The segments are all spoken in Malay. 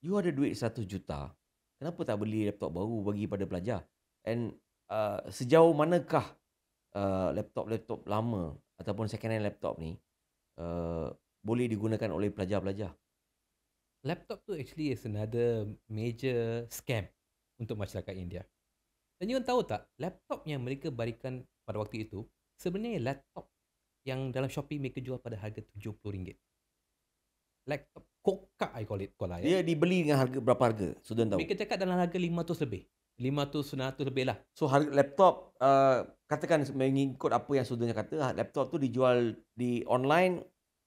You ada duit 100 juta, kenapa tak beli laptop baru bagi pada pelajar? And sejauh manakah laptop-laptop lama ataupun second hand laptop ni boleh digunakan oleh pelajar-pelajar? Laptop tu actually is another major scam untuk masyarakat India. Dan you tahu tak, laptop yang mereka berikan pada waktu itu sebenarnya laptop yang dalam Shopee mereka jual pada harga RM70. Laptop kokak I call it lah Dia ya. dibeli dengan harga berapa harga? Sudah tahu. Mereka cakap dalam harga 500 lebih. 500 900 lebih lah. So harga laptop katakan mengikut apa yang sudahnya kata, laptop tu dijual di online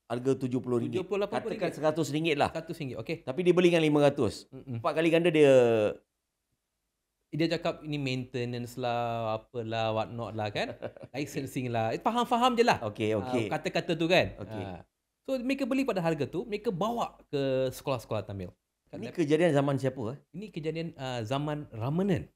harga RM70. 70 80 Katakan ringgit. RM100 lah. RM100, okey. Tapi dia beli dengan 500. Mm-mm. 4 kali ganda dia. Dia cakap ini maintenance lah, apalah, what not lah kan. Licensing lah. Faham-faham je lah. Okey, okey. Kata-kata tu kan. Okey. So mereka beli pada harga tu, mereka bawa ke sekolah-sekolah Tamil. Ini kejadian zaman siapa? Ini kejadian zaman Ramanan.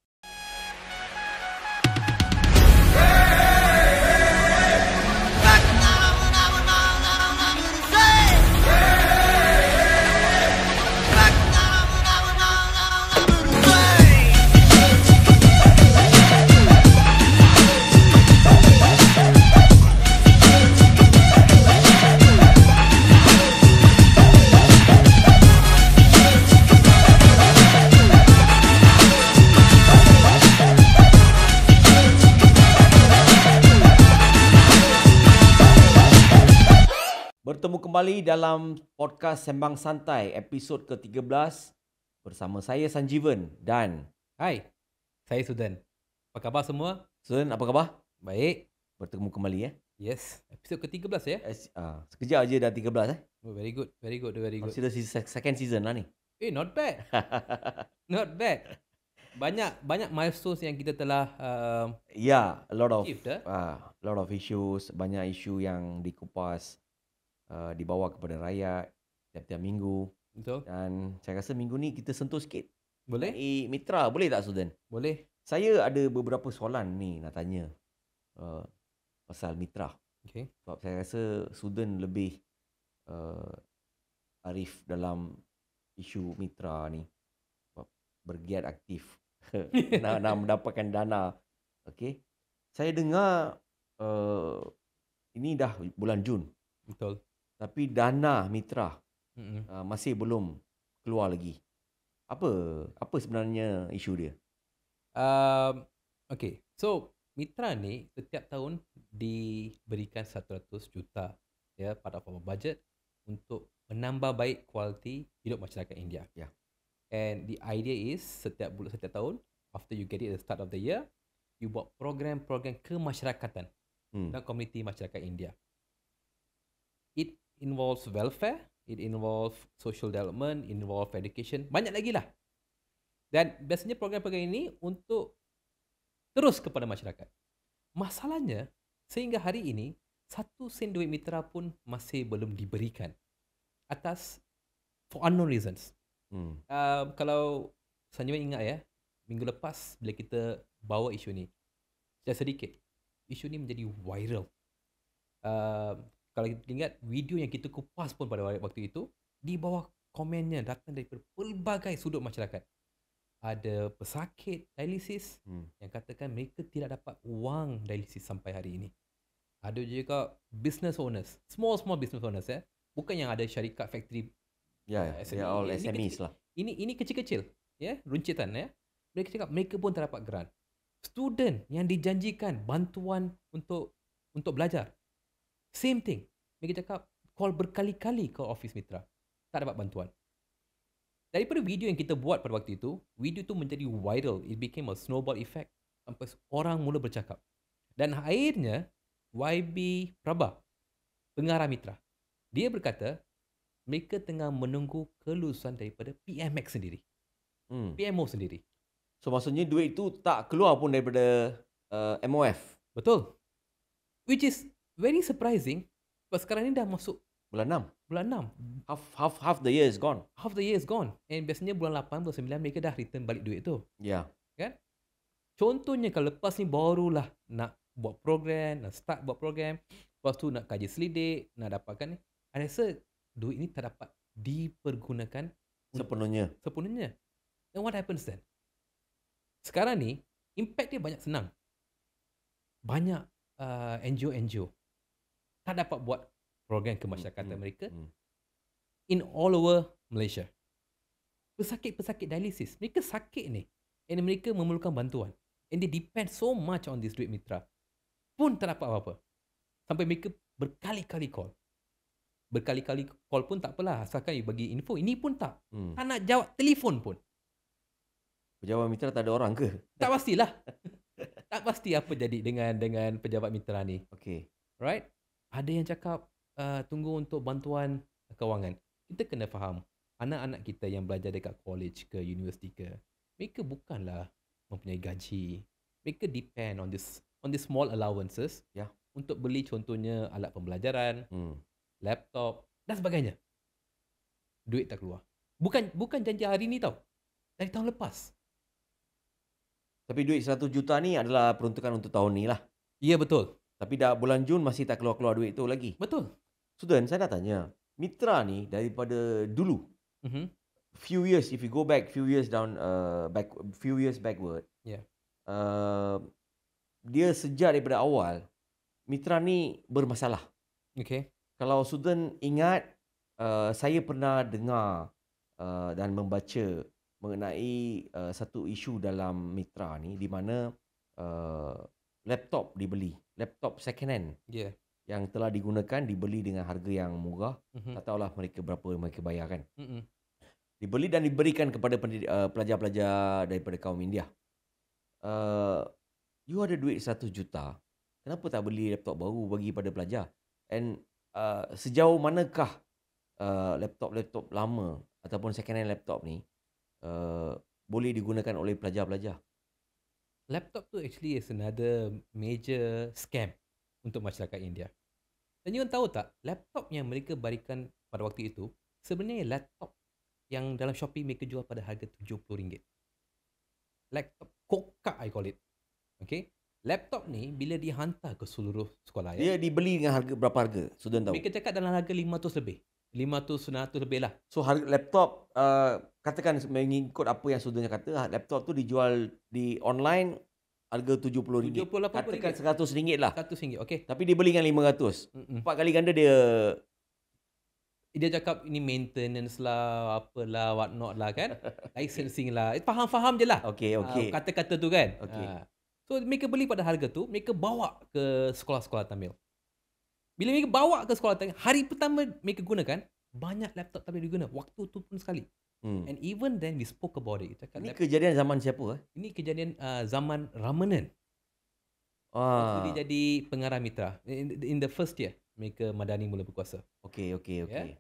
Bertemu kembali dalam podcast Sembang Santai episod ke-13 bersama saya Sanjeevan dan Hai, saya Sudan. Apa khabar semua? Sun, apa khabar? Baik. Bertemu kembali Yes, episod ke-13 ya. Sekejap aja dah 13 Oh, very good, very good, very good. Consider second season lah ni. Not bad. Not bad. Banyak milestones yang kita telah Yeah, a lot of issues, banyak isu yang dikupas, dibawa kepada rakyat tiap-tiap minggu. betul. Dan saya rasa minggu ni kita sentuh sikit. Boleh? Mitra, boleh tak Sudan? Boleh. Saya ada beberapa soalan ni nak tanya pasal mitra. Okay. Sebab saya rasa Sudan lebih arif dalam isu mitra ni. Sebab bergiat aktif nak mendapatkan dana. Okey. Saya dengar ini dah bulan Jun. Betul. Tapi dana mitra masih belum keluar lagi. Apa sebenarnya isu dia? Okay. So, mitra ni setiap tahun diberikan 100 juta ya pada form budget untuk menambah baik kualiti hidup masyarakat India. Yeah. And the idea is setiap tahun after you get it at the start of the year, you buat program-program kemasyarakatan dan komuniti masyarakat India. It involves welfare, it involves social development, involve education, banyak lagi lah. Dan biasanya program-program ini untuk terus kepada masyarakat. Masalahnya, sehingga hari ini, 1 sen duit mitra pun masih belum diberikan atas for unknown reasons. Kalau Sanjeevan ingat ya, minggu lepas bila kita bawa isu ni, sedikit, isu ni menjadi viral. Kalau kita ingat video yang kita kupas pun pada waktu itu, di bawah komennya datang daripada pelbagai sudut masyarakat. Ada pesakit dialisis yang katakan mereka tidak dapat wang dialisis sampai hari ini. Ada juga business owners, small business owners ya, bukan yang ada syarikat factory. All SMEs lah. Ini kecil-kecil ya, runcitan ya. Mereka cakap mereka pun tak dapat grant. Student yang dijanjikan bantuan untuk belajar, same thing. Mereka cakap call berkali-kali ke office mitra, tak dapat bantuan. Daripada video yang kita buat pada waktu itu, video itu menjadi viral. It became a snowball effect sampai orang mula bercakap. Dan akhirnya YB Prabha, pengarah mitra, dia berkata mereka tengah menunggu kelulusan daripada PMX sendiri. PMO sendiri. So maksudnya duit itu tak keluar pun daripada MOF. Betul. Which is very surprising. Sebab sekarang ni dah masuk Bulan 6. bulan 6. Half the year is gone. Half the year is gone. And biasanya bulan 8, bulan 9 mereka dah return balik duit tu. Ya. Kan? Contohnya kalau lepas ni barulah nak buat program, nak start buat program, lepas tu nak kaji selidik, nak dapatkan ni. I rasa duit ni tak dapat dipergunakan Sepenuhnya. Sepenuhnya. Then what happens then? Sekarang ni, impact dia banyak senang. Banyak NGO tak dapat buat program kemasyarakatan mereka in all over Malaysia. Pesakit-pesakit dialisis, mereka sakit ni, and mereka memerlukan bantuan, and they depend so much on this duit mitra, pun tak dapat apa-apa. Sampai mereka berkali-kali call pun tak apalah, asalkan you bagi info. Ini pun tak nak jawab telefon pun. Pejabat mitra tak ada orang ke? Tak pastilah. Tak pasti apa jadi dengan pejabat mitra ni. Okay. Right? Ada yang cakap tunggu untuk bantuan kewangan. Kita kena faham, anak-anak kita yang belajar dekat college ke universiti ke, mereka bukanlah mempunyai gaji. Mereka depend on this small allowances untuk beli contohnya alat pembelajaran, laptop dan sebagainya. Duit tak keluar. Bukan janji hari ni tau. Dari tahun lepas. Tapi duit 100 juta ni adalah peruntukan untuk tahun ni lah. Ya, betul. Tapi dah bulan Jun masih tak keluar-keluar duit tu lagi. Betul. Sudan, saya nak tanya, mitra ni daripada dulu, few years, if you go back few years down, few years backward, dia sejak daripada awal, mitra ni bermasalah. Okay. Kalau Sudan ingat, saya pernah dengar dan membaca mengenai satu isu dalam mitra ni di mana laptop dibeli, laptop second hand yang telah digunakan dibeli dengan harga yang murah. Tak tahulah berapa mereka bayarkan. Dibeli dan diberikan kepada pelajar-pelajar daripada kaum India. You ada duit 100 juta, kenapa tak beli laptop baru bagi pada pelajar? And sejauh manakah laptop-laptop lama ataupun second hand laptop ni boleh digunakan oleh pelajar-pelajar? Laptop tu actually is another major scam untuk masyarakat India. Dan you tahu tak, laptop yang mereka berikan pada waktu itu sebenarnya laptop yang dalam Shopee mereka jual pada harga RM70. Laptop kokak, I call it. Okay. Laptop ni bila dihantar ke seluruh sekolah, dia dibeli dengan harga berapa harga? Sudah tahu? Mereka cakap dalam harga 500 lebih. 500-900 lebih lah. So harga laptop, katakan mengikut apa yang Sudahnya kata, laptop tu dijual di online harga RM70. Katakan RM100 lah. RM100, okay. Tapi dia beli dengan RM500. 4 kali ganda dia cakap ini maintenance lah, apalah, what not lah kan. Licensing lah. Faham-faham je lah. Okay. Kata-kata tu kan. Okay. So mereka beli pada harga tu, mereka bawa ke sekolah-sekolah Tamil. Bila mereka bawa ke sekolah Tamil, hari pertama mereka gunakan, banyak laptop tak boleh diguna. Waktu tu pun sekali. And even then we spoke about it. Ini kejadian zaman siapa? Ini kejadian zaman Ramanan. Waktu dia jadi pengarah mitra. In the first year, mereka Madani mula berkuasa. Okay. Yeah?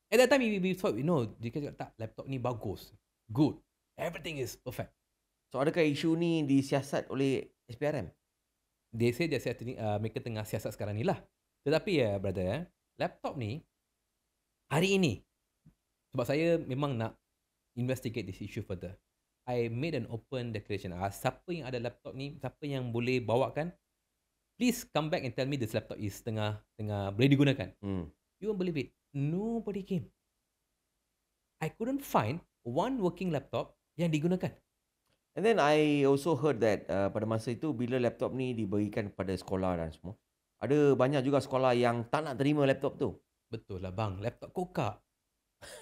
At that time, we thought, dia kata tak, laptop ni bagus. Good. Everything is perfect. So adakah isu ni disiasat oleh SPRM? They say mereka tengah siasat sekarang ni lah. Tetapi brother, laptop ni hari ini, sebab saya memang nak investigate this issue further, I made an open declaration. Siapa yang ada laptop ni, siapa yang boleh bawakan, please come back and tell me this laptop is tengah boleh digunakan. You won't believe it. Nobody came. I couldn't find one working laptop yang digunakan. And then I also heard that pada masa itu bila laptop ni diberikan kepada sekolah dan semua, ada banyak juga sekolah yang tak nak terima laptop tu. Betul lah bang, laptop kokak.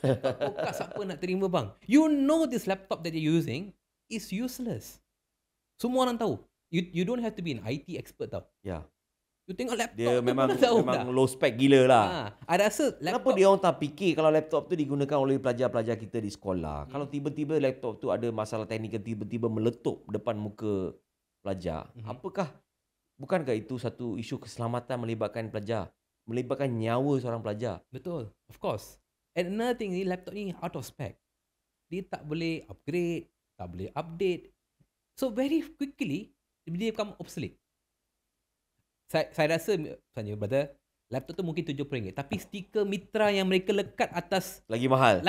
Laptop kokak siapa nak terima bang? You know this laptop that you're using is useless. Semua orang tahu. You don't have to be an IT expert tau. Ya. You tengok laptop dia tu memang tahu low spec gila lah. I rasa laptop, kenapa dia orang tak fikir kalau laptop tu digunakan oleh pelajar-pelajar kita di sekolah? Kalau tiba-tiba laptop tu ada masalah teknikal, tiba-tiba meletup depan muka pelajar, bukankah itu satu isu keselamatan melibatkan pelajar, melibatkan nyawa seorang pelajar? Betul, of course. And another thing ni, laptop ni out of spec. Dia tak boleh upgrade, tak boleh update. So very quickly dia become obsolete. Saya rasa, tanya brother, laptop tu mungkin RM70, tapi stiker mitra yang mereka lekat atas lagi mahal.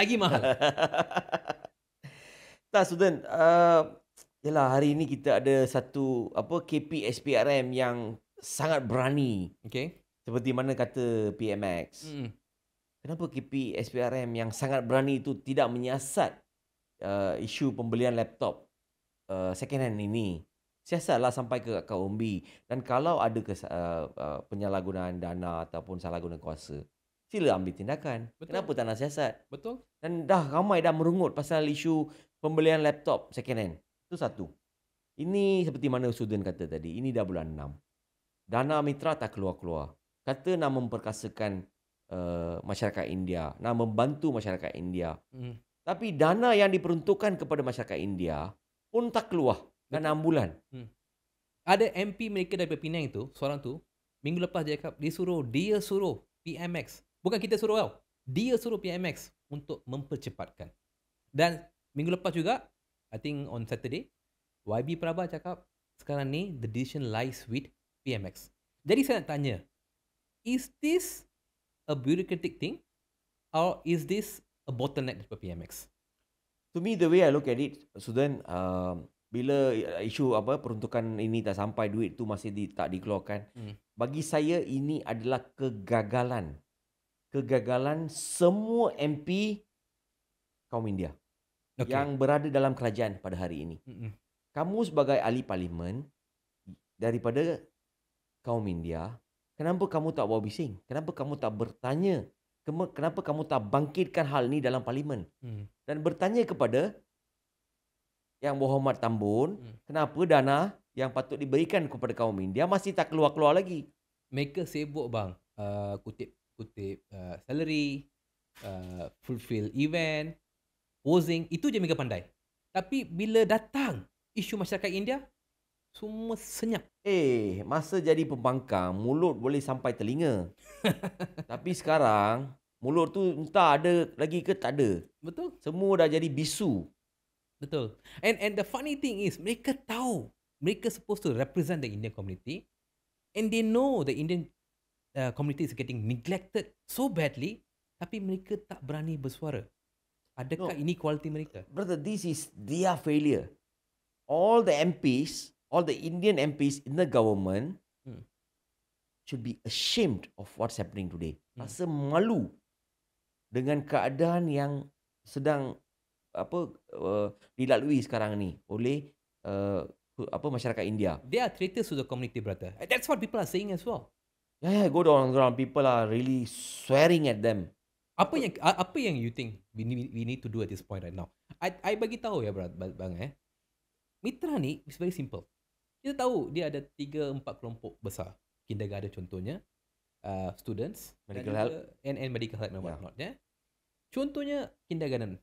Tak, student. Yalah, hari ini kita ada satu KP SPRM yang sangat berani. Okay. Seperti mana kata PMX. kenapa KP SPRM yang sangat berani itu tidak menyiasat isu pembelian laptop second hand ini? Siasatlah sampai ke KOMB. Dan kalau ada penyalahgunaan dana ataupun salah guna kuasa, sila ambil tindakan. Betul. Kenapa tak nak siasat? Betul. Dan ramai dah merungut pasal isu pembelian laptop second hand. Itu satu. Ini seperti mana student kata tadi, ini dah bulan 6. Dana mitra tak keluar-keluar. Kata nak memperkasakan masyarakat India, nak membantu masyarakat India. Tapi dana yang diperuntukkan kepada masyarakat India pun tak keluar dah 6 bulan. Ada MP mereka dari Penang tu, seorang tu, minggu lepas dia cakap, dia suruh PMX. Bukan kita suruh tau. Dia suruh PMX untuk mempercepatkan. Dan minggu lepas juga, I think on Saturday, YB Prabha cakap, sekarang ni the decision lies with PMX. Jadi saya nak tanya, is this a bureaucratic thing or is this a bottleneck for PMX? To me, the way I look at it, student, bila isu peruntukan ini tak sampai, duit tu masih tak dikeluarkan, bagi saya ini adalah kegagalan semua MP kaum India yang berada dalam kerajaan pada hari ini. Kamu sebagai ahli parlimen daripada kaum India, kenapa kamu tak bawa bising? Kenapa kamu tak bertanya? Kenapa kamu tak bangkitkan hal ini dalam parlimen? Dan bertanya kepada Yang Berhormat Tambun, kenapa dana yang patut diberikan kepada kaum India masih tak keluar-keluar lagi? Mereka sibuk bang, kutip salary, fulfill event, posing, itu je mereka pandai. Tapi bila datang isu masyarakat India, semua senyap. Masa jadi pembangkang, mulut boleh sampai telinga. Tapi sekarang, mulut tu entah ada lagi ke tak ada. Betul. Semua dah jadi bisu. Betul. And the funny thing is, mereka tahu mereka supposed to represent the Indian community, and they know the Indian community is getting neglected so badly, tapi mereka tak berani bersuara. Adakah ini kualiti mereka? Brother, this is their failure. All the MPs, all the Indian MPs in the government should be ashamed of what's happening today. Rasa malu dengan keadaan yang sedang dilalui sekarang ni oleh masyarakat India. They are traitors to the community, brother. That's what people are saying as well. Yeah, go down. People are really swearing at them. Apa yang you think we need to do at this point right now? I bagi tahu ya bang. Mitra ni is very simple. Kita tahu dia ada 3-4 kelompok besar. Kindergarten contohnya, students, medical help and medical help and whatnot. Contohnya kindergarten.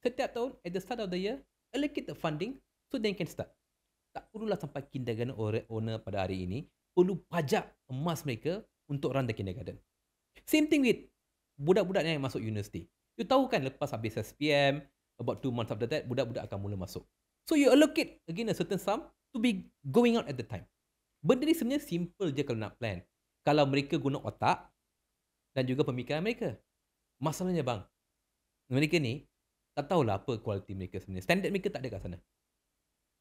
Setiap tahun at the start of the year, allocate the funding so they can start. Tak perlulah sampai kindergarten owner pada hari ini perlu pajak emas mereka untuk run the kindergarten. Same thing with budak-budak yang masuk universiti. You tahu kan lepas habis SPM, about 2 months after that, budak-budak akan mula masuk. So you allocate again a certain sum to be going out at the time. Benda ni sebenarnya simple je kalau nak plan. Kalau mereka guna otak dan juga pemikiran mereka. Masalahnya bang, mereka ni tak tahulah apa kualiti mereka sebenarnya. Standard mereka tak ada kat sana.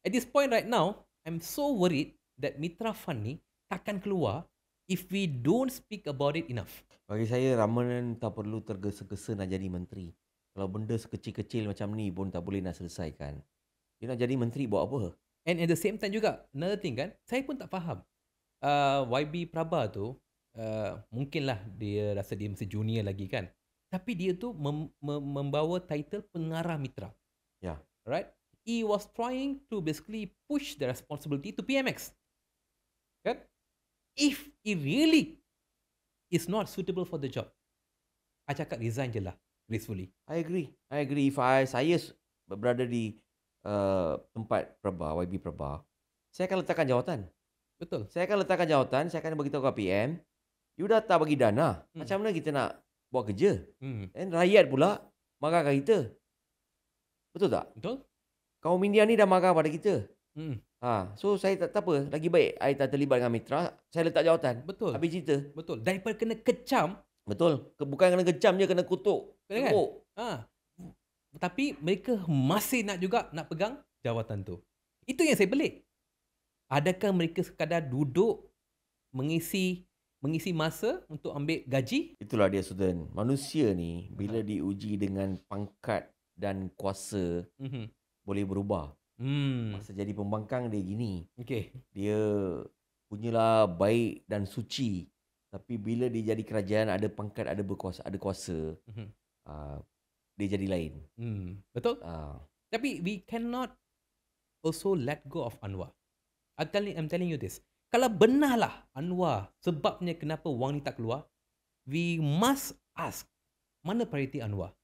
At this point right now, I'm so worried that Mitra Fund ni takkan keluar if we don't speak about it enough. Bagi saya, Ramanan tak perlu tergesa-gesa nak jadi menteri. Kalau benda sekecil-kecil macam ni pun tak boleh nak selesaikan. Dia nak jadi menteri buat apa? And at the same time juga, another thing kan, saya pun tak faham. YB Prabha tu, mungkinlah dia rasa dia masih junior lagi kan. Tapi dia tu membawa title pengarah mitra. Yeah. Right? He was trying to basically push the responsibility to PMX. Kan? If he really is not suitable for the job, I cakap resign je lah, gracefully. I agree. If saya berada di tempat Prabha, YB Prabha, saya akan letakkan jawatan. Betul. Saya akan letakkan jawatan, saya akan beritahu ke PM, you dah tak bagi dana, macam mana kita nak buat kerja? Dan rakyat pula marahkan kita. Betul tak? Betul. Kaum India ni dah marah pada kita. So saya tak apa, lagi baik saya tak terlibat dengan mitra, saya letak jawatan. Betul. Habis cerita. Betul. Daripada kena kecam. Betul. Bukan kena kecam je, kena kutuk. Kan? Tapi mereka masih nak pegang jawatan tu. Itu yang saya pelik. Adakah mereka sekadar duduk mengisi mengisi masa untuk ambil gaji. Itulah dia, Sudan. Manusia ni bila diuji dengan pangkat dan kuasa boleh berubah. Masa jadi pembangkang dia gini. Okay. Dia punyalah baik dan suci. Tapi bila dia jadi kerajaan, ada pangkat, ada berkuasa, ada kuasa, dia jadi lain. Betul? Tapi we cannot also let go of Anwar. I'm telling you this. Kalau benarlah Anwar sebabnya kenapa wang ni tak keluar, we must ask, mana priority Anwar?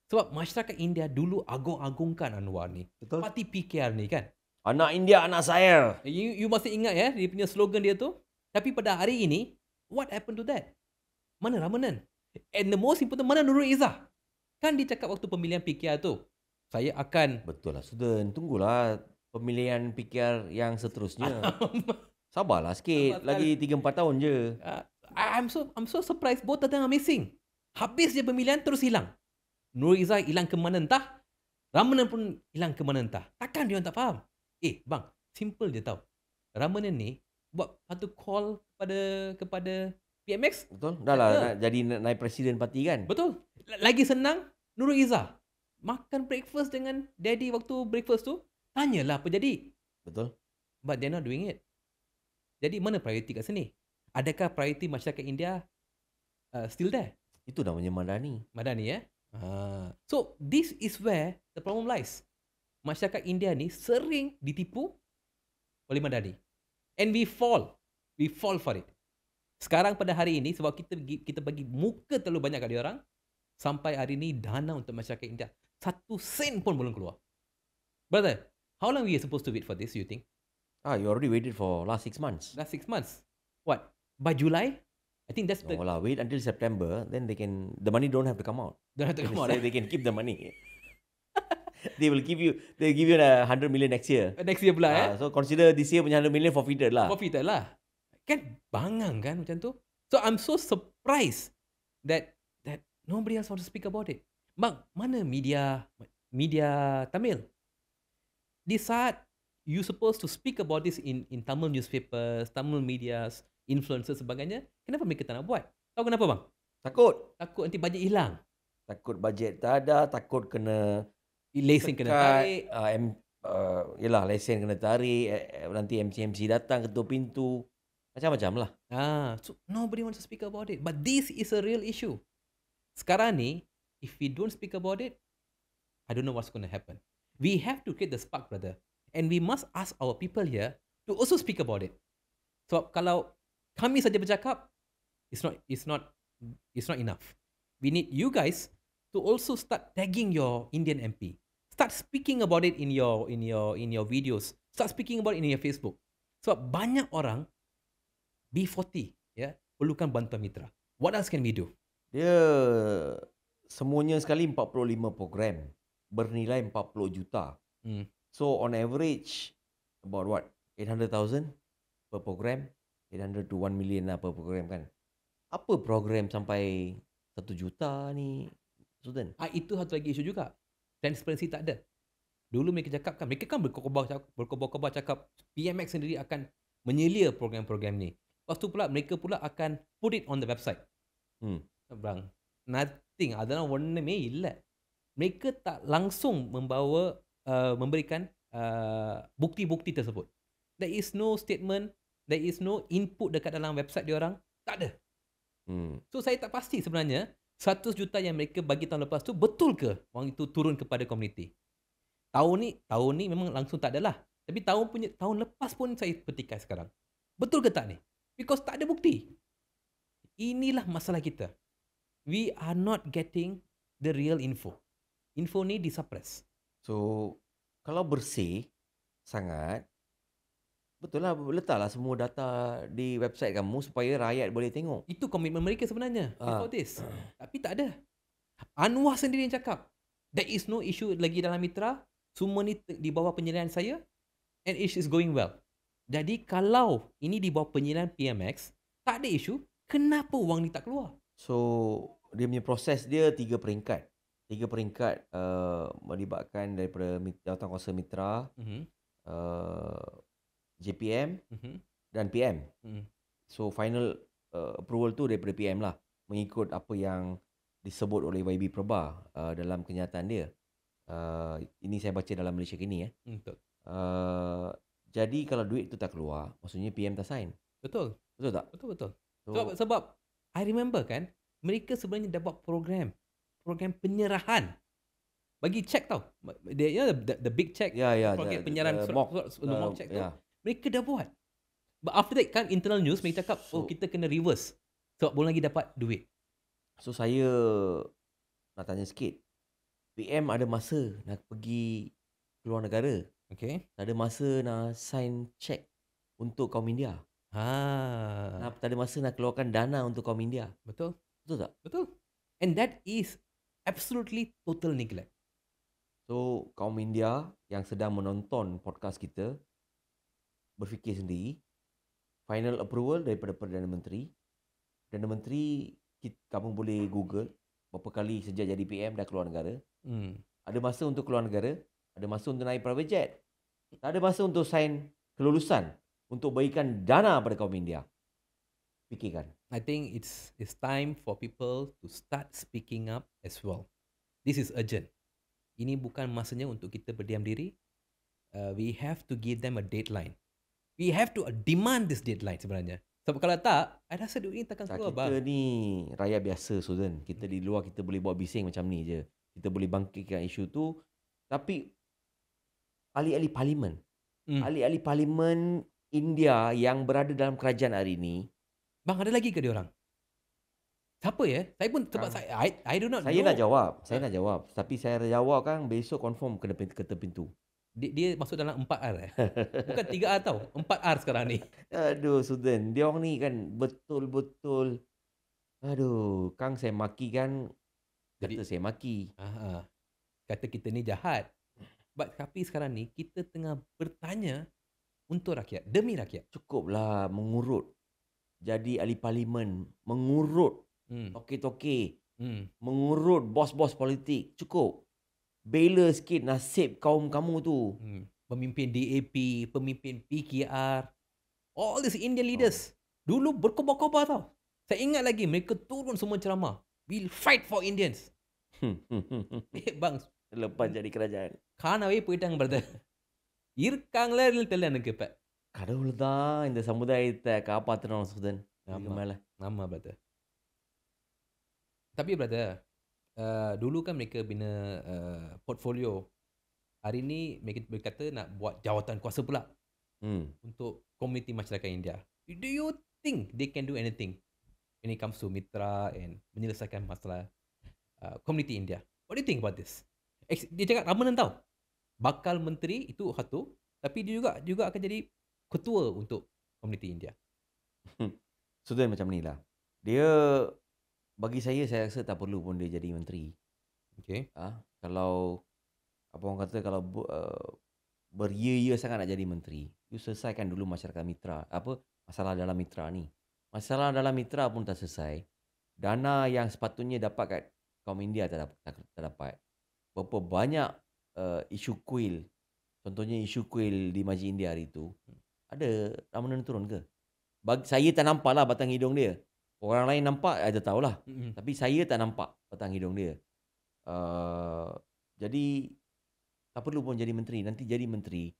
Sebab masyarakat India dulu agung-agungkan Anwar ni. Betul. Parti PKR ni kan. Anak India, anak saya. You masih ingat ya dia punya slogan dia tu? Tapi pada hari ini, what happened to that? Mana Ramanan? And the most important, mana Nurul Izzah? Kan dia cakap waktu pemilihan PKR tu, saya akan... Betul lah, Sudan. Tunggulah pemilihan PKR yang seterusnya. Sabarlah sikit. Lagi 3-4 tahun je. I'm so surprised both of them are missing. Habis je pemilihan terus hilang. Nurul Izzah hilang ke mana entah. Ramanan pun hilang ke mana entah. Takkan dia orang tak faham? Bang, simple je tau. Ramanan ni buat satu call kepada PMX. Betul. Dah lah nak jadi naik presiden parti kan. Betul. Lagi senang Nurul Izzah makan breakfast dengan daddy waktu breakfast tu. Tanyalah apa jadi. Betul. But they're not doing it. Jadi mana priority kat sini? Adakah priority masyarakat India still there? Itu namanya Madani. Madani So this is where the problem lies. Masyarakat India ni sering ditipu oleh Madani. And we fall for it. Sekarang pada hari ini sebab kita bagi muka terlalu banyak kat dia orang, sampai hari ini dana untuk masyarakat India 1 sen pun belum keluar. Brother, how long we are supposed to wait for this, you think? You already waited for last 6 months. Last 6 months. What? By July? I think that's No lah, wait until September, then the money don't have to come out. Don't have to come out. They can keep the money. They'll give you 100 million next year. Next year pula So consider this year punya 100 million forfeited lah. Forfeited lah. Kan bangang kan macam tu. So I'm so surprised that nobody else wants to speak about it. Bang, mana media Tamil? Di saat you supposed to speak about this in Tamil newspapers, Tamil medias, influencers sebagainya, kenapa mereka tak nak buat? Tahu kenapa bang? Takut nanti bajet hilang. Takut bajet tak ada, takut kena lesen kena tarik. Yelah, lesen kena tarik, nanti MC datang ketua pintu. Macam-macam lah. So nobody wants to speak about it. But this is a real issue. Sekarang ni, if we don't speak about it, I don't know what's going to happen. We have to create the spark, brother. And we must ask our people here to also speak about it. So kalau kami saja bercakap, it's not enough. We need you guys to also start tagging your Indian MP. Start speaking about it in your videos. Start speaking about it in your Facebook. Sebab banyak orang B40 perlukan bantuan mitra. What else can we do? Dia semuanya sekali 45 program bernilai 40 juta. So on average about what? 800,000 per program. 800 to 1 million lah per program kan. Apa program sampai 1 juta ni, Sudan? Itu satu lagi isu juga. Transparency tak ada. Dulu mereka kan berkobar cakap PMX sendiri akan menyelia program-program ni. Lepas tu pula mereka pula akan put it on the website. Bang, nothing. Adana ஒண்ணுமே இல்ல. Mereka tak langsung memberikan bukti-bukti tersebut. There is no statement, there is no input dekat dalam website dia orang. Tak ada. So saya tak pasti sebenarnya 100 juta yang mereka bagi tahun lepas tu betul ke wang itu turun kepada komuniti. Tahun ni memang langsung tak adalah. Tapi tahun lepas pun saya petikai sekarang. Betul ke tak ni? Because tak ada bukti. Inilah masalah kita. We are not getting the real info. Info ni disuppress. So kalau bersih sangat, betul lah, letaklah semua data di website kamu supaya rakyat boleh tengok. Itu komitmen mereka sebenarnya before this. Tapi tak ada. Anwar sendiri yang cakap, there is no issue lagi dalam mitra. Semua ni di bawah penyelidikan saya and it is going well. Jadi kalau ini di bawah penyelidikan PMX, tak ada isu, kenapa wang ni tak keluar? So dia punya proses dia 3 peringkat. 3 peringkat melibatkan daripada Jawatankuasa Mitra, JPM dan PM. So final approval tu daripada PM lah, mengikut apa yang disebut oleh YB Prabha dalam kenyataan dia. Ini saya baca dalam Malaysia Kini. Betul. Jadi kalau duit tu tak keluar, maksudnya PM tak sign. Betul. Betul tak? Betul. So, Sebab I remember kan, mereka sebenarnya dah buat program penyerahan. Bagi check tau. Dia the big check. Program penyerahan mock check tu. Mereka dah buat. But after that kan internal news mereka cakap, kita kena reverse. Sebab belum lagi dapat duit. So saya nak tanya sikit. PM ada masa nak pergi keluar negara. Okay. Tak ada masa nak sign check untuk kaum India. Tak ada masa nak keluarkan dana untuk kaum India. Betul. Betul tak? Betul. And that is absolutely total neglect. So kaum India yang sedang menonton podcast kita, berfikir sendiri. Final approval daripada Perdana Menteri. Perdana Menteri, kamu boleh Google berapa kali sejak jadi PM dah keluar negara. Ada masa untuk keluar negara, ada masa untuk naik private jet. Tak ada masa untuk sign kelulusan untuk berikan dana pada kaum India. Fikirkan. I think it's time for people to start speaking up as well. This is urgent. Ini bukan masanya untuk kita berdiam diri. We have to give them a deadline. We have to demand this deadline sebenarnya. Sebab kalau tak, I rasa duit ni takkan keluar. Kita ni rakyat biasa, Sudan. Kita di luar kita boleh buat bising macam ni je. Kita boleh bangkitkan isu tu. Tapi ahli-ahli parlimen, ahli-ahli parlimen India yang berada dalam kerajaan hari ni, bang, ada lagi ke dia orang? Siapa ya? Saya pun sebab I do not know. Saya nak jawab. Tapi saya jawab kan besok confirm kena ketuk pintu. Dia masuk dalam 4R Bukan 3R tau. 4R sekarang ni. Aduh, Sudan. Dia orang ni kan betul-betul. Aduh, Kang saya maki kan. Kata saya maki. Kata kita ni jahat. Tapi sekarang ni kita tengah bertanya untuk rakyat, demi rakyat. Cukuplah mengurut. Jadi ahli parlimen, mengurut toke-toke, mengurut bos-bos politik. Cukup. Bela sikit nasib kaum kamu tu. Pemimpin DAP, pemimpin PKR, all these Indian leaders. Dulu berkobar-kobar tau. Saya ingat lagi mereka turun semua ceramah. We'll fight for Indians. Bang, lepas jadi kerajaan. காணவே போயிட்டாங்க brother. இருக்காங்களா தெரியல எனக்கு இப்ப. கடவுள் தான் இந்த சமுதாயத்தை காப்பாற்றணும் சுதன். ஆமா brother. Tapi brother, dulu kan mereka bina portfolio. Hari ni mereka berkata nak buat jawatan kuasa pula untuk komuniti masyarakat India. Do you think they can do anything when it comes to mitra and menyelesaikan masalah komuniti India? What do you think about this? Dia cakap Ramanan tahu. Bakal menteri itu satu, tapi dia juga akan jadi ketua untuk komuniti India. Sudah macam ni lah. Dia, bagi saya rasa tak perlu pun dia jadi menteri. Okay. Kalau apa orang kata, kalau beria-ia sangat nak jadi menteri, you selesaikan dulu masyarakat mitra. Masalah dalam mitra ni. Masalah dalam mitra pun tak selesai. Dana yang sepatutnya dapat kat kaum India tak dapat. Berapa banyak isu kuil. Contohnya isu kuil di Masjid India hari tu. Ada Ramanan turun ke? Saya tak nampak lah batang hidung dia. Orang lain nampak, ada tahulah. Tapi saya tak nampak batang hidung dia. Jadi tak perlu pun jadi menteri. Nanti jadi menteri,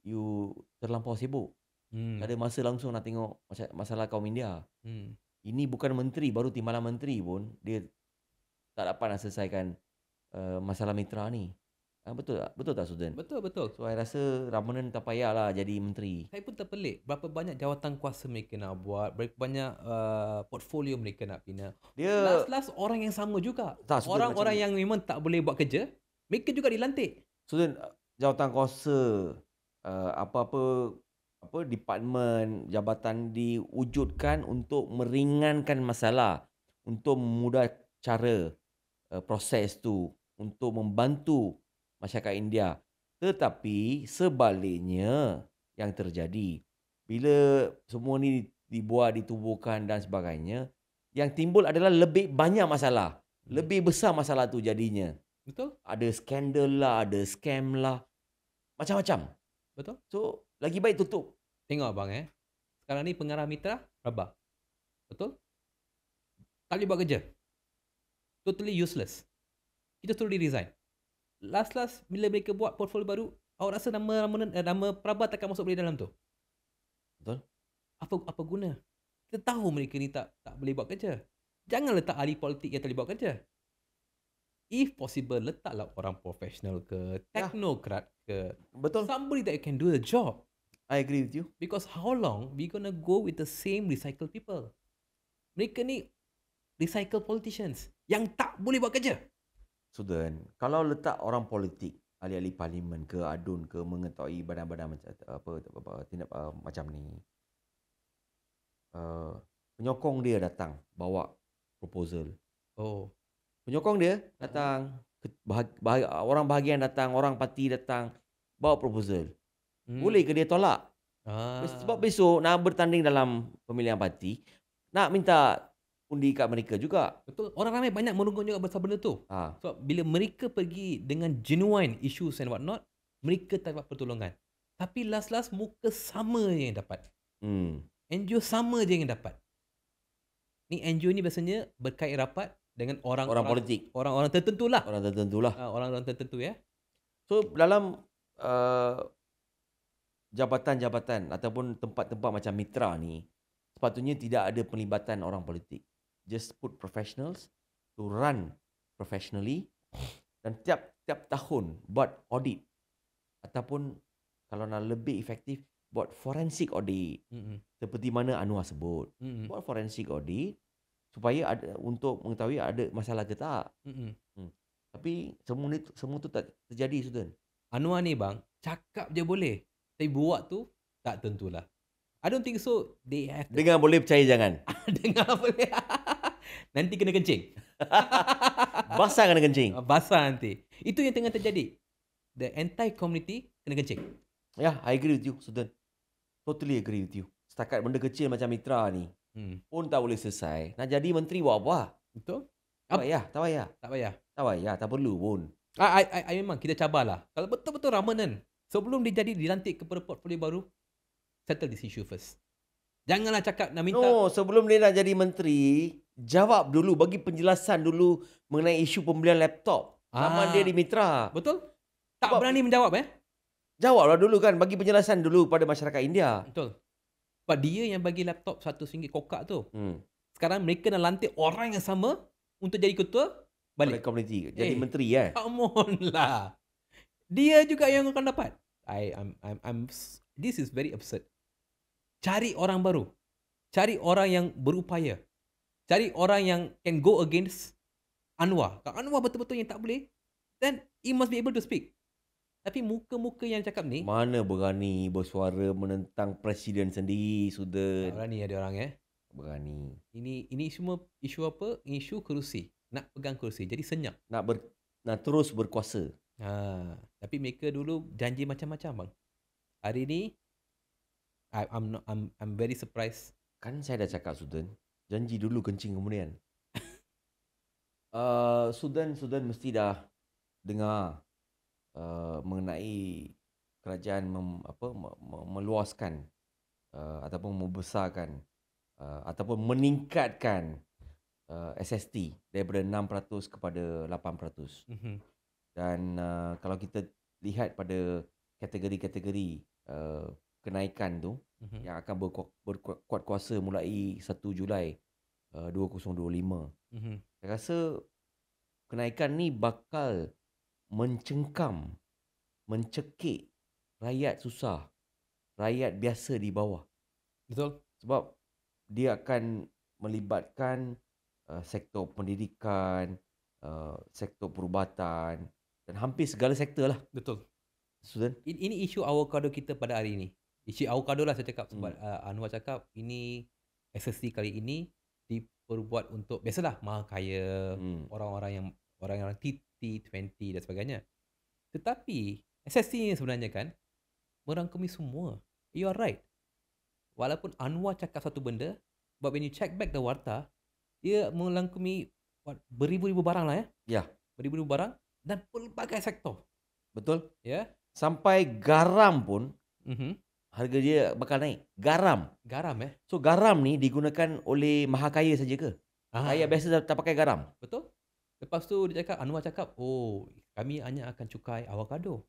you terlampau sibuk. Tak ada masa langsung nak tengok masalah kaum India. Ini bukan menteri, baru timbalan menteri pun dia tak dapat nak selesaikan masalah mitra ni. Betul tak? Betul tak, Sudan? Betul. So, saya rasa Ramanan tak payahlah jadi menteri. Saya pun terpelik. Berapa banyak jawatan kuasa mereka nak buat. Berapa banyak portfolio mereka nak bina. Last orang yang sama juga. Orang-orang yang memang tak boleh buat kerja, mereka juga dilantik. Sudan, jawatan kuasa, apa-apa departmen, jabatan diwujudkan untuk meringankan masalah. Untuk memudah cara proses tu. Untuk membantu masyarakat India. Tetapi sebaliknya yang terjadi, bila semua ni dibuat, ditubuhkan dan sebagainya, yang timbul adalah lebih banyak masalah. Lebih besar masalah tu jadinya. Betul. Ada skandal lah, ada scam lah. Macam-macam. Betul. So, lagi baik tutup. Tengok abang Sekarang ni pengarah mitra, Rabah. Betul? Tak boleh buat kerja. Totally useless. Kita suruh dia resign. Last bila mereka buat portfolio baru, awak rasa nama Prabhat takkan masuk balik dalam tu? Betul? Apa guna? Kita tahu mereka ni tak boleh buat kerja. Jangan letak ahli politik yang tak boleh buat kerja. If possible, letaklah orang profesional ke, technocrat ke. Betul. Somebody that can do the job. I agree with you. Because how long we gonna go with the same recycled people? Mereka ni recycle politicians yang tak boleh buat kerja. Sudan, kalau letak orang politik, ahli-ahli parlimen ke, adun ke, mengetahui badan-badan macam ni, penyokong dia datang bawa proposal. Oh. Penyokong dia datang, orang bahagian datang, orang parti datang, bawa proposal. Boleh ke dia tolak? Sebab besok nak bertanding dalam pemilihan parti, nak minta undi kat mereka juga. Betul. Orang ramai banyak merunggut juga pasal benda tu. Sebab bila mereka pergi dengan genuine issues and what not, mereka tak dapat pertolongan. Tapi last muka sama je yang dapat. NGO sama je yang dapat. Ni NGO ni biasanya berkait rapat dengan orang politik. Orang-orang tertentu lah. Orang-orang tertentu ya. So dalam jabatan-jabatan ataupun tempat-tempat macam mitra ni, sepatutnya tidak ada pelibatan orang politik. Just put professionals to run professionally, dan tiap tahun buat audit, ataupun kalau nak lebih efektif buat forensic audit. Seperti mana Anwar sebut. Buat forensic audit supaya ada, untuk mengetahui ada masalah ke tak. Tapi semua tu tak terjadi, Sudan. Anwar ni bang, cakap je boleh, tapi buat tu tak tentulah. I don't think so. They have dengar boleh, percaya jangan. Dengar boleh. Nanti kena kencing. Basah kena kencing. Basah nanti. Itu yang tengah terjadi. The entire community kena kencing. Yeah, I agree with you, Sudan. Totally agree with you. Setakat benda kecil macam mitra ni pun tak boleh selesai. Nak jadi menteri buat apa? Betul. Tak payah. Tak perlu pun. I memang kita cabarlah. Kalau betul-betul Ramanan, sebelum dia jadi dilantik kepada portfolio baru, settle this issue first. Janganlah cakap nak minta. No, sebelum dia nak jadi menteri, jawab dulu, bagi penjelasan dulu mengenai isu pembelian laptop. Zaman dia di mitra. Betul? Tak berani menjawab Jawablah dulu kan, bagi penjelasan dulu pada masyarakat India. Betul. Sebab dia yang bagi laptop RM100 kokak tu. Sekarang mereka nak lantik orang yang sama untuk jadi ketua balik komuniti, jadi menteri kan. Come on lah. Dia juga yang akan dapat. This is very absurd. Cari orang baru. Cari orang yang berupaya. Cari orang yang can go against Anwar. Kalau Anwar betul-betul yang tak boleh, then he must be able to speak. Tapi muka-muka yang cakap ni, mana berani bersuara menentang presiden sendiri, sudah. Berani ada orang Berani. Ini semua isu apa? Isu kerusi. Nak pegang kerusi. Jadi senyap. Nak terus berkuasa. Tapi mereka dulu janji macam-macam bang. Hari ni I'm very surprised. Kan saya dah cakap, Sudan, janji dulu, kencing kemudian. Sudan mesti dah dengar mengenai kerajaan meluaskan ataupun membesarkan ataupun meningkatkan SST daripada 6% kepada 8%. Dan kalau kita lihat pada kategori-kategori kenaikan tu yang akan berkuat kuasa mulai 1 Julai 2025. Saya rasa kenaikan ni bakal mencekik rakyat susah, rakyat biasa di bawah. Betul. Sebab dia akan melibatkan sektor pendidikan, sektor perubatan dan hampir segala sektor lah. Betul. Sudan, ini isu avocado kita pada hari ini. Isu avocado lah saya cakap sebab Anwar cakap ini SST kali ini diperbuat untuk biasalah mahal kaya, orang-orang T20 dan sebagainya. Tetapi SST ni sebenarnya kan merangkumi semua. You are right. Walaupun Anwar cakap satu benda, but when you check back the warta, dia merangkumi beribu-ribu barang lah ya. Beribu-ribu barang dan pelbagai sektor. Betul. Ya. Sampai garam pun harga dia bakal naik. Garam. Garam So garam ni digunakan oleh mahakaya saja ke? Rakyat biasa tak pakai garam. Betul. Lepas tu dia cakap, Anwar cakap, oh kami hanya akan cukai avocado.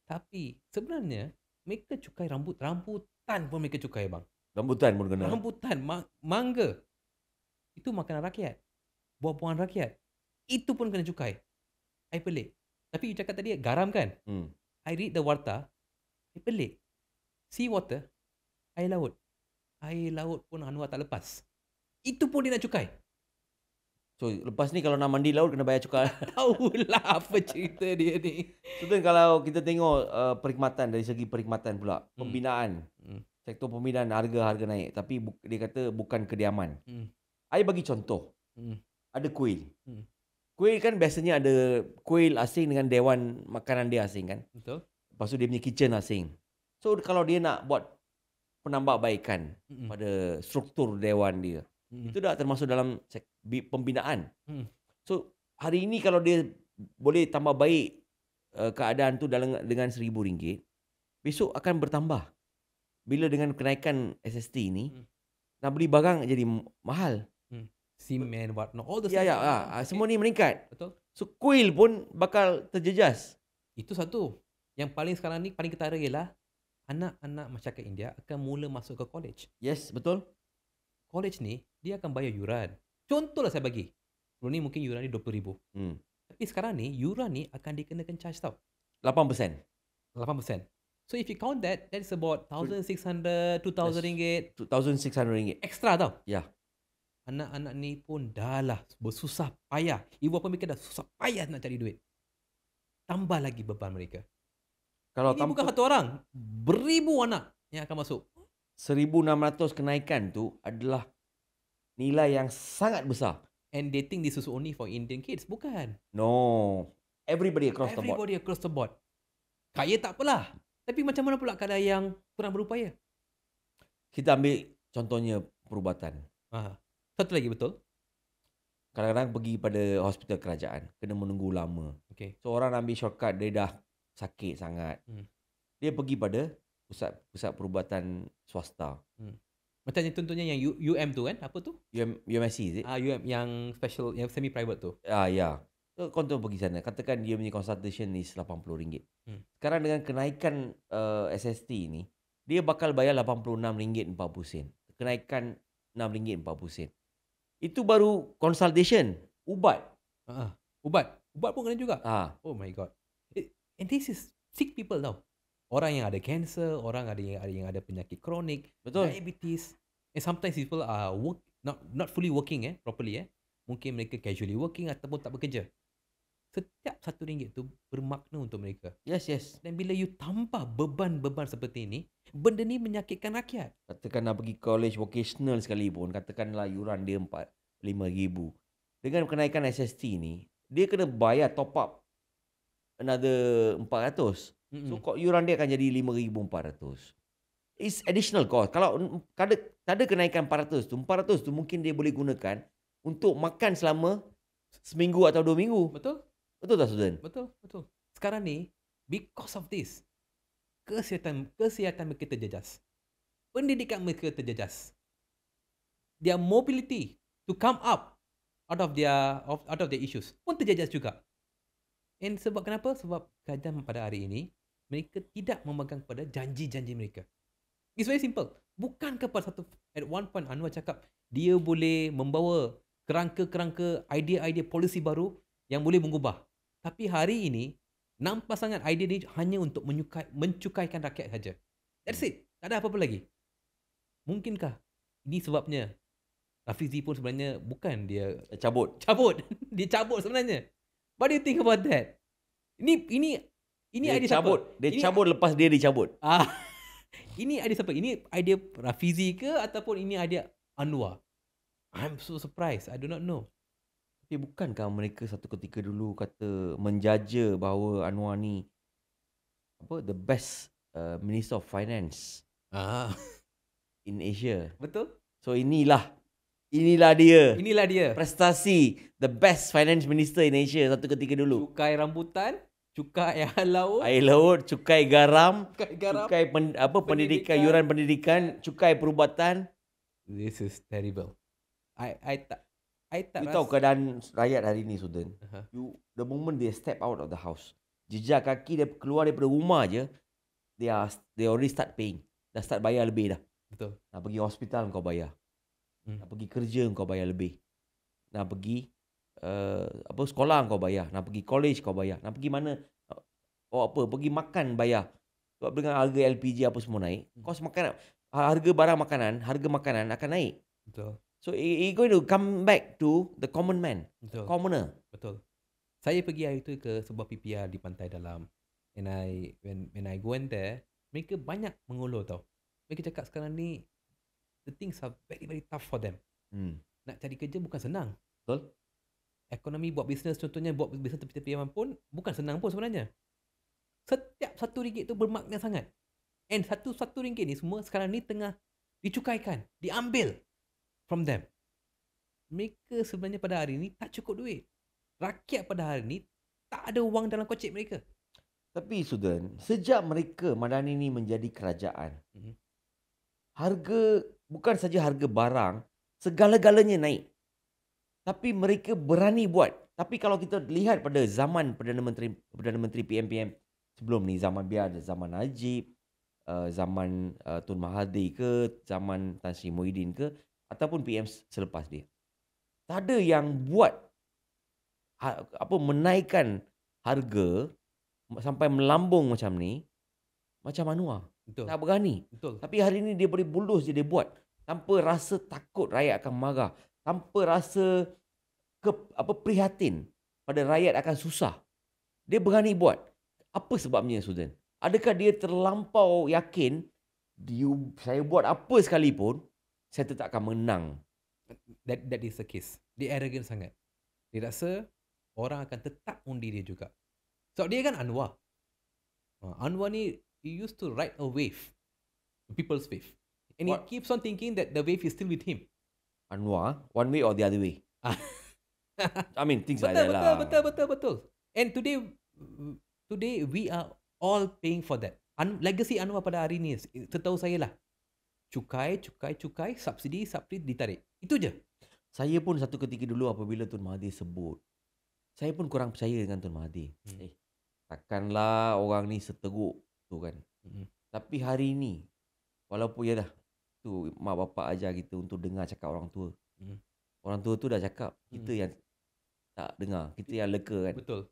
Tapi sebenarnya mereka cukai rambutan pun mereka cukai bang. Rambutan pun kena. Rambutan, mangga. Itu makanan rakyat. Buah-buahan rakyat. Itu pun kena cukai. I pelik. Tapi you cakap tadi garam kan? I read the warta. I pelik. Sea water, air laut. Air laut pun Anwar tak lepas. Itu pun dia nak cukai. So lepas ni kalau nak mandi laut kena bayar cukai. Tahulah apa cerita dia ni. So kalau kita tengok perkhidmatan dari segi perkhidmatan pula, pembinaan. Sektor pembinaan harga naik tapi dia kata bukan kediaman. I bagi contoh. Ada kuil. Kuil kan biasanya ada kuil asing dengan dewan makanan dia asing kan. Betul. Lepas tu dia punya kitchen asing. So kalau dia nak buat penambahbaikan pada struktur dewan dia, itu dah termasuk dalam pembinaan. So hari ini kalau dia boleh tambah baik keadaan tu dengan RM1,000, besok akan bertambah. Bila dengan kenaikan SST ni, nak beli barang jadi mahal. Semen, whatnot, all the semua ni meningkat. Betul. So kuil pun bakal terjejas. Itu satu. Yang paling sekarang ni paling ketara ialah anak-anak masyarakat India akan mula masuk ke college. Yes, betul. College ni dia akan bayar yuran. Contohlah saya bagi. Sebelum ni mungkin yuran ni RM20,000. Tapi sekarang ni yuran ni akan dikenakan charge tau. 8%. So if you count that, that's about $1,600, $2,000. RM2,600. Extra tau. Ya. Anak-anak ni pun dah lah bersusah payah. Ibu bapa mereka dah susah payah nak cari duit. Tambah lagi beban mereka. Kalau ini bukan satu orang. Beribu anak yang akan masuk. 1,600 kenaikan tu adalah nilai yang sangat besar. And they think this is only for Indian kids. Bukan. No. Everybody across the board. Everybody across the board. Kaya tak apalah. Tapi macam mana pula keadaan yang kurang berupaya? Kita ambil contohnya perubatan. Satu lagi betul. Kadang-kadang pergi pada hospital kerajaan, kena menunggu lama. Okay. So orang ambil shortcut, dia dah sakit sangat. Dia pergi pada pusat perubatan swasta. Macam contohnya yang UM tu kan? Apa tu? UMSC is it? UM yang special, yang semi private tu. Ya. So contoh pergi sana, katakan dia punya consultation is RM80. Sekarang dengan kenaikan SST ni, dia bakal bayar RM86.40. Kenaikan RM6.40. Itu baru consultation, ubat. Ubat pun kena juga. Oh my god. And this is sick people tau. Orang yang ada cancer, orang yang ada penyakit kronik, betul, diabetes. And sometimes people are not fully working properly. Mungkin mereka casually working ataupun tak bekerja. Setiap RM1 tu bermakna untuk mereka. Yes. Dan bila you tambah beban-beban seperti ini, benda ni menyakitkan rakyat. Katakan nak pergi college vocational sekalipun, katakanlah yuran dia RM5,000. Dengan kenaikan SST ni, dia kena bayar top up another RM400. So yuran dia akan jadi RM5,400. It's additional cost. Kalau ada kenaikan RM400 tu mungkin dia boleh gunakan untuk makan selama seminggu atau 2 minggu. Betul? Betul tak, Sudan? Betul. Sekarang ni, because of this, kesihatan mereka terjejas. Pendidikan mereka terjejas. Their mobility to come up out of their issues pun terjejas juga. And sebab kenapa? Sebab kerajaan pada hari ini, mereka tidak memegang pada janji-janji mereka. It's very simple. Bukan kepada satu, at one point Anwar cakap, dia boleh membawa kerangka-kerangka idea-idea polisi baru yang boleh mengubah. Tapi hari ini, nampak sangat idea ni hanya untuk mencukaikan rakyat saja. That's it. Tak ada apa-apa lagi. Mungkinkah ini sebabnya Rafizi pun sebenarnya bukan dia cabut. Dia cabut sebenarnya. What do you think about that? Ini dia idea cabut. siapa? Dia cabut lepas dia dicabut. Ini idea siapa? Ini idea Rafizi ke ataupun ini idea Anwar? I'm so surprised. I do not know. Tapi bukankah mereka satu ketika dulu kata menjaja bahawa Anwar ni the best Minister of Finance in Asia. Betul. So inilah dia. Inilah dia. Prestasi the best finance minister in Asia satu ketika dulu. Cukai rambutan cukai air laut, Air laut, cukai garam, cukai garam, cukai pendidikan, yuran pendidikan, cukai perubatan. This is terrible. I tak You tahu rasa. keadaan rakyat hari ni, Sudan. Uh-huh. The moment they step out of the house, jejak kaki dia keluar daripada rumah je, they already start paying. Dah start bayar lebih dah. Betul. Nak pergi hospital kau bayar. Nak pergi kerja kau bayar lebih. Nak pergi sekolah kau bayar. Nak pergi college kau bayar. Nak pergi mana pergi makan bayar. Sebab dengan harga LPG apa semua naik, kos makanan, harga barang makanan, harga makanan akan naik. Betul. So it going to come back to the common man. Betul. Commoner. Betul. Saya pergi hari tu ke sebuah PPR di Pantai Dalam. And when I go in there, mereka banyak mengulur tau. Mereka cakap sekarang ni the things are very very tough for them. Nak cari kerja bukan senang. Betul. Ekonomi buat bisnes, contohnya buat bisnes tepi-tepian pun bukan senang pun sebenarnya. Setiap RM1 tu bermakna sangat. And RM1 ni semua sekarang ni tengah dicukaikan, diambil from them. Mereka sebenarnya pada hari ni tak cukup duit. Rakyat pada hari ni tak ada wang dalam kocek mereka. Tapi Sudan, sejak mereka Madani ni menjadi kerajaan, harga, bukan saja harga barang, segala-galanya naik. Tapi mereka berani buat. Tapi kalau kita lihat pada zaman Perdana Menteri PMPM sebelum ni, zaman Najib, zaman Tun Mahathir ke, zaman Tan Sri Muhyiddin ke, ataupun PM selepas dia, tak ada yang buat menaikkan harga sampai melambung macam ni, macam Anwar. Betul. Tak berani. Betul. Tapi hari ni dia boleh bulus je dia buat tanpa rasa takut rakyat akan marah, tanpa rasa prihatin pada rakyat akan susah. Dia berani buat. Apa sebabnya, Sudan? Adakah dia terlampau yakin saya buat apa sekalipun saya tetap akan menang? That is the case. Dia arrogant sangat. Dia rasa orang akan tetap undi dia juga. So dia kan Anwar. Anwar ni, he used to ride a wave, people's wave, and he keeps on thinking that the wave is still with him. Anwar, one way or the other way. I mean, things like that lah. Betul. And today we are all paying for that. Legacy Anwar pada hari ni, setahu saya lah, cukai, subsidi ditarik. Itu je. Saya pun satu ketika dulu apabila Tun Mahathir sebut, saya pun kurang percaya dengan Tun Mahathir. Takkanlah orang ni seteruk tu kan. Tapi hari ni, walaupun ya dah, tu mak bapak ajar kita untuk dengar cakap orang tua. Orang tua tu dah cakap, kita yang tak dengar, kita yang leka kan. Betul.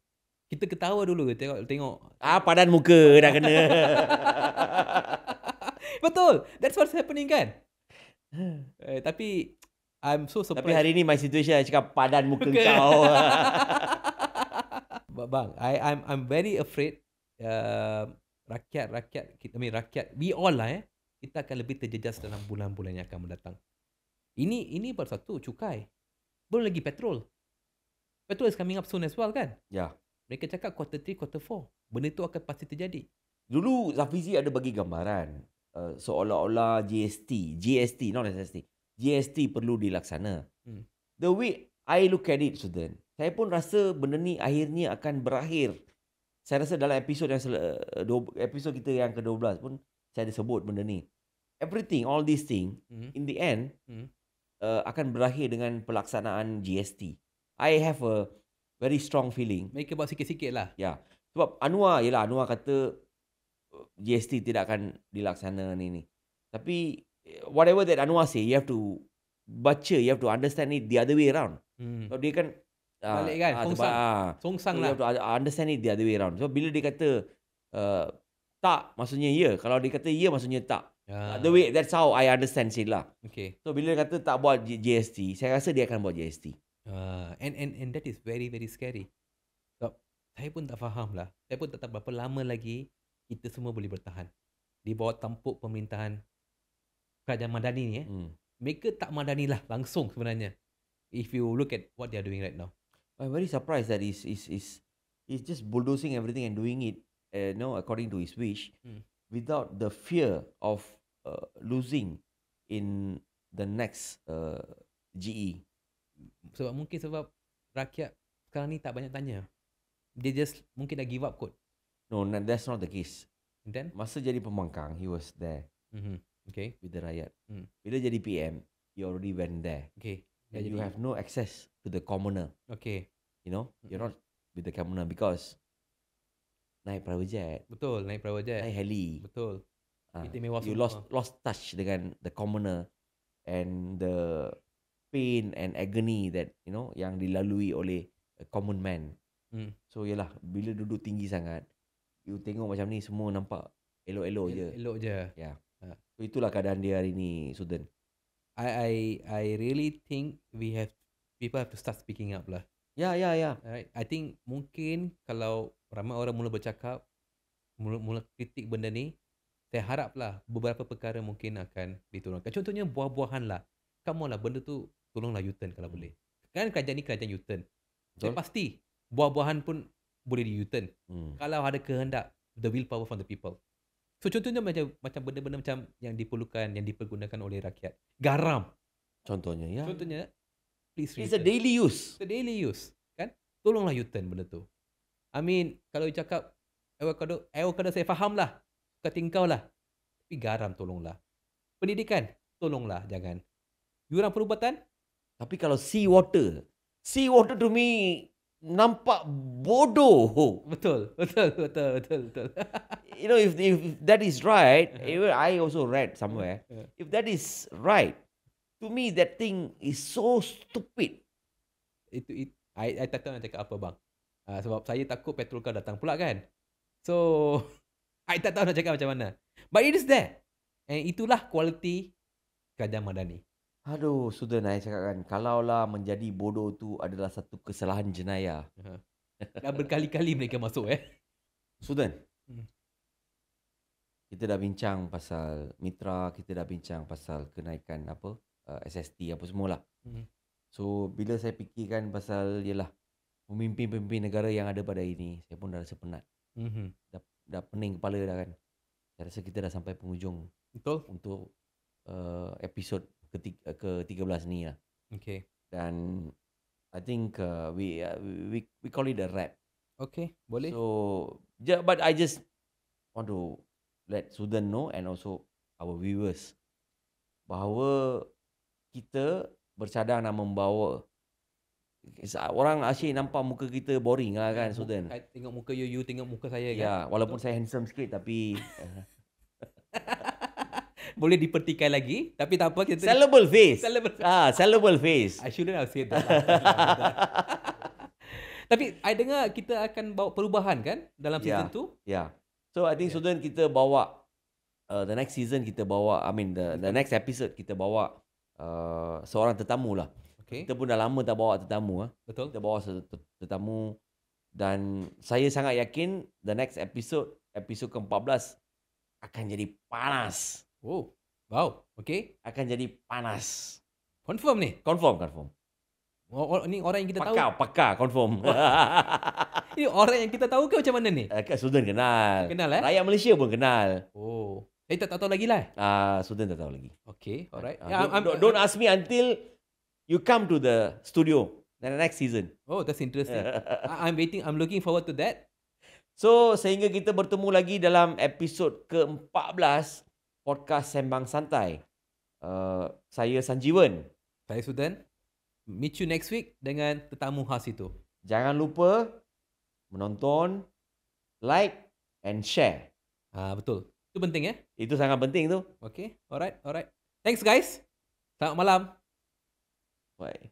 Kita ketawa dulu tengok. Padan muka dah kena. Betul. That's what's happening kan. Tapi I'm so surprised. Tapi hari ni my situation cakap padan muka kau. Bang, I'm very afraid rakyat we all lah kita akan lebih terjejas dalam bulan-bulan yang akan mendatang. Ini baru satu cukai. Belum lagi petrol. Petrol is coming up soon as well kan? Ya. Mereka cakap quarter 3, quarter 4. Benda tu akan pasti terjadi. Dulu Zafizi ada bagi gambaran seolah-olah GST not SST. GST perlu dilaksana. The way I look at it, Sudan, saya pun rasa benda ni akhirnya akan berakhir. Saya rasa dalam episod kita yang ke-12 pun saya ada sebut benda ni. Everything, all these things, in the end, akan berakhir dengan pelaksanaan GST. I have a very strong feeling. Mereka buat sikit-sikit lah. Ya. Sebab Anwar kata GST tidak akan dilaksana ni. Tapi whatever that Anwar say, you have to baca, you have to understand it the other way around. So dia kan balik kan, songsang lah. You have to understand it the other way around. So bila dia kata tak, maksudnya ya. Kalau dia kata ya, maksudnya tak. The way, that's how I understand it lah. Okay. So bila dia kata tak buat GST, saya rasa dia akan buat GST. And that is very very scary. So, saya pun tak faham lah. Saya pun tak tahu berapa lama lagi kita semua boleh bertahan di bawah tampuk pemerintahan kerajaan Madani ni. Mereka tak Madani lah langsung sebenarnya. If you look at what they are doing right now. I'm very surprised that he's just bulldozing everything and doing it according to his wish, without the fear of losing in the next GE. Sebab rakyat sekarang ni tak banyak tanya. Dia just mungkin dah give up kot. No, that's not the case. And then? Masa jadi pembangkang, he was there Okay. with the rakyat. Bila jadi PM, he already went there. Okay. And you have no access to the commoner. Okay. You know, you're not with the commoner because naik private jet, Betul, naik private jet. naik heli. Betul. Kita mewah You semua. lost touch dengan the commoner and the pain and agony that you know yang dilalui oleh a common man. So yalah, bila duduk tinggi sangat, you tengok macam ni semua nampak elok-elok je. Elok je. Yeah. So itulah keadaan dia hari ni, Sudan. I really think people have to start speaking up lah. Yeah. Alright. I think mungkin kalau ramai orang mula bercakap, mula kritik benda ni, saya haraplah beberapa perkara mungkin akan diturunkan. Contohnya buah-buahan lah. Come on lah, benda tu tolonglah U-turn kalau boleh. Kan kerajaan ni kerajaan U-turn. Saya pasti buah-buahan pun boleh di U-turn. Kalau ada kehendak, the willpower from the people. So contohnya macam benda-benda macam yang diperlukan, yang dipergunakan oleh rakyat. Garam. Contohnya, ya. Contohnya, please It's a daily use. It's a daily use. Kan? Tolonglah U-turn benda tu. I mean, kalau you cakap avocado saya faham lah. Suka tingkau lah. Tapi garam tolonglah. Pendidikan, tolonglah jangan. Yuran perubatan. Tapi kalau seawater to me nampak bodoh. Betul. You know, if that is right, I also read somewhere. If that is right, to me that thing is so stupid. I tak tahu nak cakap apa bang. Sebab saya takut petrol car datang pula kan. So, I tak tahu nak cakap macam mana. But it is there. And itulah kualiti kerajaan Madani. Aduh, sudah nak cakapkan. Kalaulah menjadi bodoh tu adalah satu kesalahan jenayah. Dah berkali-kali mereka masuk Sudan. Kita dah bincang pasal mitra, kita dah bincang pasal kenaikan SST apa semualah. So, bila saya fikirkan pasal yalah pemimpin-pemimpin negara yang ada pada ini, saya pun dah rasa penat. Dah pening kepala dah kan. Saya rasa kita dah sampai penghujung. Betul. Untuk episod ke-13 ni lah. Okay. Dan I think we call it a wrap. Okay, boleh. So, but I just want to let Sudan know and also our viewers bahawa kita bercadang nak membawa. Orang asyik nampak muka kita boring lah kan, Sudan. Tengok muka you tengok muka saya kan. Ya, walaupun saya handsome sikit tapi boleh dipertikai lagi, tapi tak apa kita sellable face. Sellable face. I shouldn't have said that. Tapi I dengar kita akan bawa perubahan kan dalam season 2? Yeah. So I think Sudan kita bawa the next season kita bawa, I mean the next episode kita bawa seorang tetamu lah. Okay. Kita pun dah lama tak bawa tetamu. Betul. Kita bawa tetamu dan saya sangat yakin the next episode ke-14 akan jadi panas. Oh, wow. Okay. Akan jadi panas. Confirm ni? Confirm. Ni orang yang kita tahu. Pakar, confirm. Ini orang yang kita tahu ke macam mana ni? Sudan kenal. Kenal Rakyat Malaysia pun kenal. Oh. Saya tak tahu lagi lah. Sudan tak tahu lagi. Okay, alright. Don't ask me until you come to the studio the next season. Oh, that's interesting. I'm waiting. I'm looking forward to that. So, sehingga kita bertemu lagi dalam episod ke-14 podcast Sembang Santai. Saya Sanjiwan. Saya Sudan. Meet you next week dengan tetamu khas itu. Jangan lupa menonton, like and share. Betul. Itu penting Itu sangat penting tu. Okay. Alright. Thanks guys. Selamat malam. Bye.